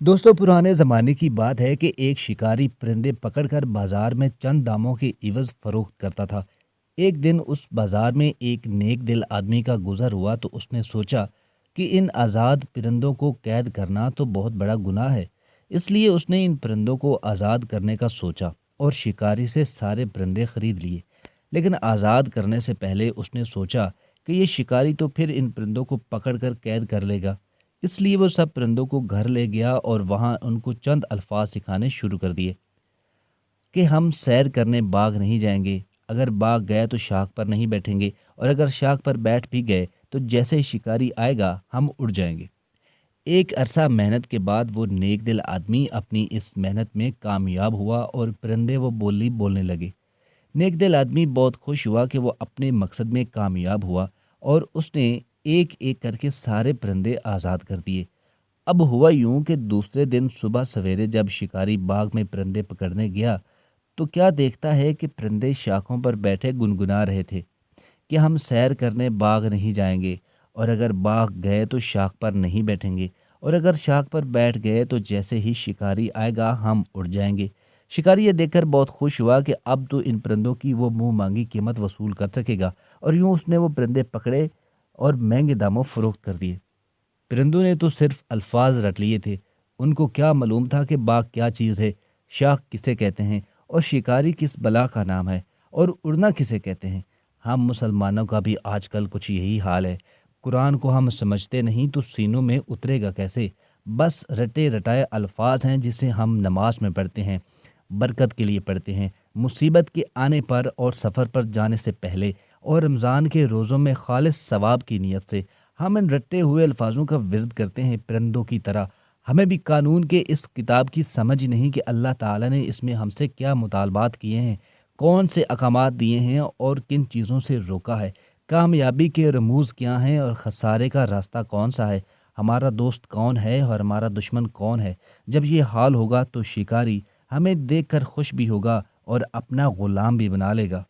दोस्तों, पुराने ज़माने की बात है कि एक शिकारी परिंदे पकड़कर बाजार में चंद दामों के इवज़ फ़रोख्त करता था। एक दिन उस बाजार में एक नेक दिल आदमी का गुज़र हुआ तो उसने सोचा कि इन आज़ाद परिंदों को कैद करना तो बहुत बड़ा गुनाह है। इसलिए उसने इन परिंदों को आज़ाद करने का सोचा और शिकारी से सारे परिंदे खरीद लिए। लेकिन आज़ाद करने से पहले उसने सोचा कि ये शिकारी तो फिर इन परिंदों को पकड़कर कैद कर लेगा। इसलिए वो सब परिंदों को घर ले गया और वहाँ उनको चंद अल्फाज सिखाने शुरू कर दिए कि हम सैर करने बाग नहीं जाएंगे, अगर बाग गए तो शाख पर नहीं बैठेंगे, और अगर शाख पर बैठ भी गए तो जैसे ही शिकारी आएगा हम उड़ जाएंगे। एक अरसा मेहनत के बाद वो नेक दिल आदमी अपनी इस मेहनत में कामयाब हुआ और परिंदे वो बोली बोलने लगे। नेक दिल आदमी बहुत खुश हुआ कि वो अपने मकसद में कामयाब हुआ और उसने एक एक करके सारे परिंदे आज़ाद कर दिए। अब हुआ यूं कि दूसरे दिन सुबह सवेरे जब शिकारी बाग में परिंदे पकड़ने गया तो क्या देखता है कि परिंदे शाखों पर बैठे गुनगुना रहे थे कि हम सैर करने बाग नहीं जाएंगे, और अगर बाग गए तो शाख पर नहीं बैठेंगे, और अगर शाख पर बैठ गए तो जैसे ही शिकारी आएगा हम उड़ जाएंगे। शिकारी ये देखकर बहुत खुश हुआ कि अब तो इन परिंदों की वो मुंह मांगी कीमत वसूल कर सकेगा, और यूं उसने वो परिंदे पकड़े और महंगे दामों फरोख्त कर दिए। परिंदों ने तो सिर्फ अल्फाज रट लिए थे, उनको क्या मालूम था कि बाग क्या चीज़ है, शाख किसे कहते हैं, और शिकारी किस बला का नाम है, और उड़ना किसे कहते हैं। हम मुसलमानों का भी आजकल कुछ यही हाल है। कुरान को हम समझते नहीं तो सीनों में उतरेगा कैसे। बस रटे रटाए अल्फाज हैं जिसे हम नमाज में पढ़ते हैं, बरकत के लिए पढ़ते हैं, मुसीबत के आने पर और सफ़र पर जाने से पहले, और रमज़ान के रोज़ों में खालिस सवाब की नीयत से। हम इन रटे हुए अल्फाजों का विर्द करते हैं परिंदों की तरह। हमें भी कानून के इस किताब की समझ ही नहीं कि अल्लाह ताला ने इसमें हमसे क्या मुतालबात किए हैं, कौन से अहकामात दिए हैं और किन चीज़ों से रोका है, कामयाबी के रमूज़ क्या हैं और खसारे का रास्ता कौन सा है, हमारा दोस्त कौन है और हमारा दुश्मन कौन है। जब ये हाल होगा तो शिकारी हमें देखकर खुश भी होगा और अपना गुलाम भी बना लेगा।